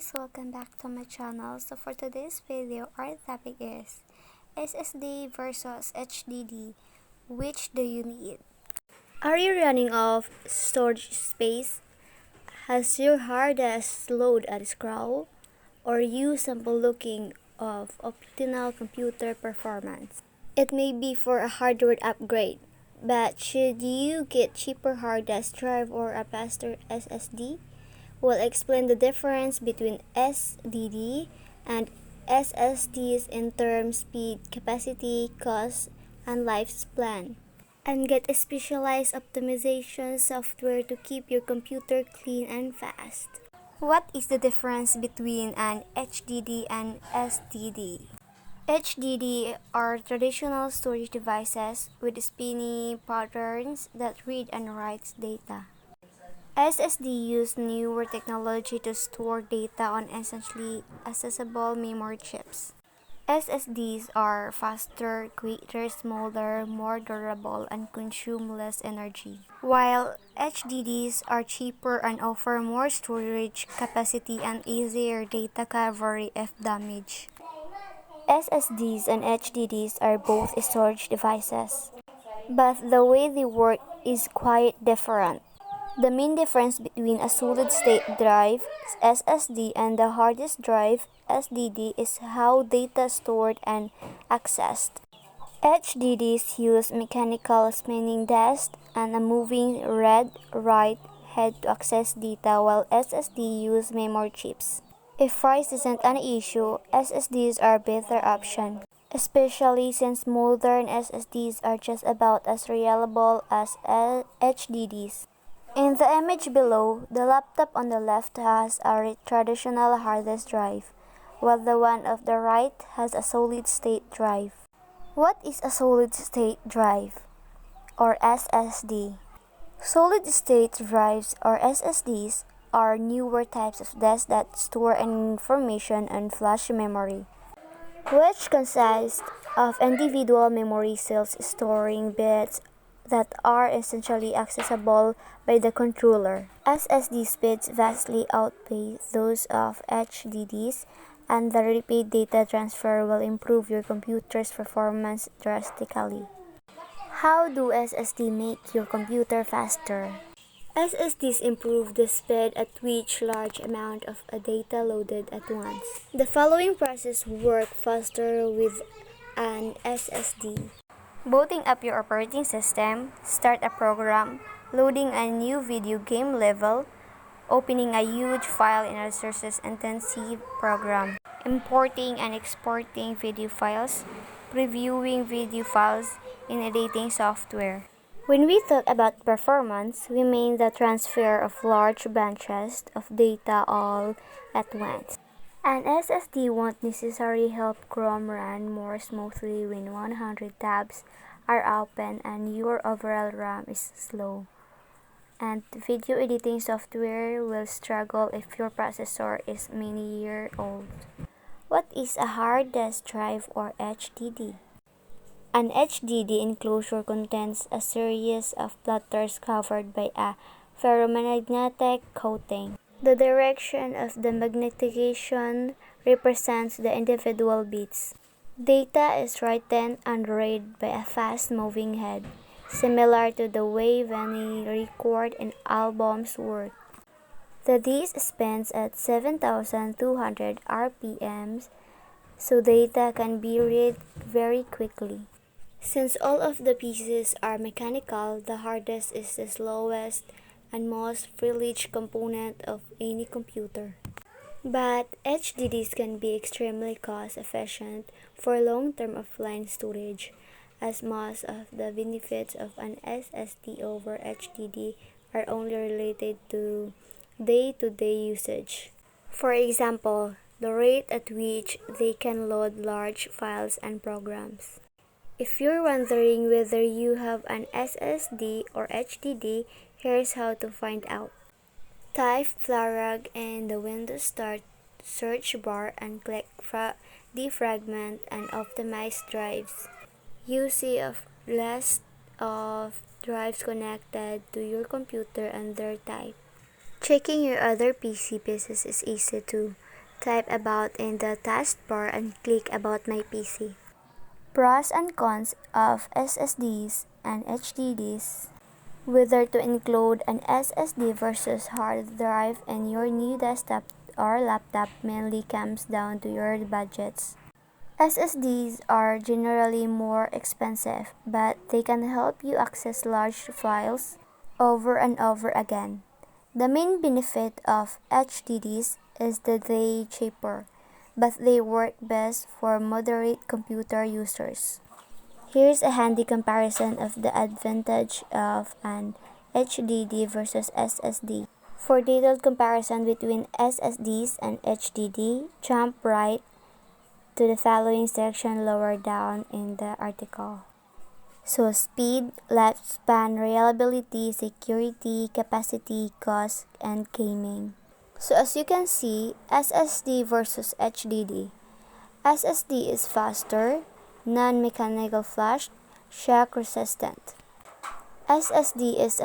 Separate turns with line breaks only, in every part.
guys, welcome back to my channel. So for today's video, our topic is SSD versus HDD. Which do you need? Are you running out of storage space? Has your hard disk slowed at scroll? Or you sample looking of optimal computer performance? It may be for a hardware upgrade, but should you get cheaper hard disk drive or a faster SSD? We'll explain the difference between SSD and SSDs in terms speed, capacity, cost, and lifespan. And get a specialized optimization software to keep your computer clean and fast. What is the difference between an HDD and SSD? HDD are traditional storage devices with spinny patterns that read and write data. SSD use newer technology to store data on essentially accessible memory chips. SSDs are faster, quicker, smaller, more durable, and consume less energy, while HDDs are cheaper and offer more storage capacity and easier data recovery if damaged. SSDs and HDDs are both storage devices, but the way they work is quite different. The main difference between a solid-state drive (SSD) and a hard disk drive (HDD) is how data is stored and accessed. HDDs use mechanical spinning disks and a moving read-write head to access data, while SSD use memory chips. If price isn't an issue, SSDs are a better option, especially since modern SSDs are just about as reliable as HDDs. In the image below, the laptop on the left has a traditional hard disk drive, while the one on the right has a solid-state drive. What is a solid-state drive, or SSD? Solid-state drives, or SSDs, are newer types of disks that store information on flash memory, which consists of individual memory cells storing bits that are essentially accessible by the controller. SSD speeds vastly outpace those of HDDs, and the rapid data transfer will improve your computer's performance drastically. How do SSD make your computer faster? SSDs improve the speed at which large amount of data loaded at once. The following process work faster with an SSD. Booting up your operating system, start a program, loading a new video game level, opening a huge file in a resources-intensive program, importing and exporting video files, previewing video files in editing software. When we talk about performance, we mean the transfer of large bunches of data all at once. An SSD won't necessarily help Chrome run more smoothly when 100 tabs are open and your overall RAM is slow. And video editing software will struggle if your processor is many years old. What is a hard disk drive or HDD? An HDD enclosure contains a series of platters covered by a ferromagnetic coating. The direction of the magnetization represents the individual bits. Data is written and read by a fast-moving head, similar to the way vinyl record and albums work. The disk spins at 7,200 RPMs, so data can be read very quickly. Since all of the pieces are mechanical, the hard disk is the slowest and most privileged component of any computer. But HDDs can be extremely cost-efficient for long-term offline storage, as most of the benefits of an SSD over HDD are only related to day-to-day usage. For example, the rate at which they can load large files and programs. If you're wondering whether you have an SSD or HDD, here's how to find out. Type FLARAG in the Windows Start search bar and click Defragment and Optimize Drives. You see a list of drives connected to your computer and their type. Checking your other PC pieces is easy too. Type about in the taskbar and click About My PC. Pros and cons of SSDs and HDDs. Whether to include an SSD versus hard drive in your new desktop or laptop mainly comes down to your budgets. SSDs are generally more expensive, but they can help you access large files over and over again. The main benefit of HDDs is that they cheaper, but they work best for moderate computer users. Here's a handy comparison of the advantage of an HDD versus SSD. For detailed comparison between SSDs and HDD, jump right to the following section lower down in the article. So speed, lifespan, reliability, security, capacity, cost, and gaming. So as you can see, SSD versus HDD. SSD is faster, non-mechanical flash, shock resistant. SSD is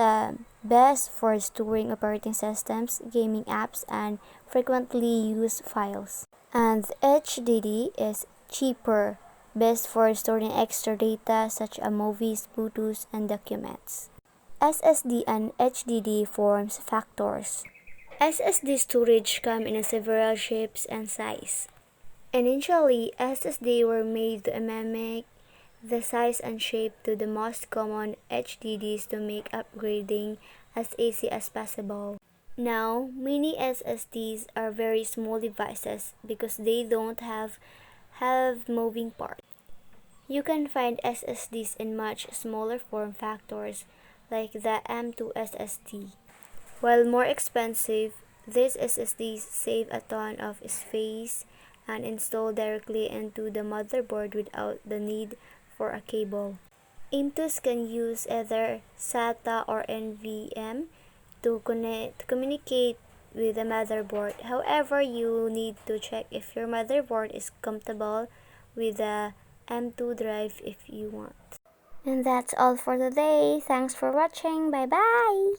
best for storing operating systems, gaming apps, and frequently used files. And HDD is cheaper, best for storing extra data such as movies, photos, and documents. SSD and HDD forms factors. SSD storage come in several shapes and sizes. Initially, SSD were made to mimic the size and shape to the most common HDDs to make upgrading as easy as possible. Now, mini SSDs are very small devices because they don't have moving parts. You can find SSDs in much smaller form factors like the M2 SSD. While more expensive, these SSDs save a ton of space and install directly into the motherboard without the need for a cable. M2s can use either SATA or NVMe to communicate with the motherboard. However, you need to check if your motherboard is compatible with the M2 drive if you want. And that's all for today. Thanks for watching. Bye bye!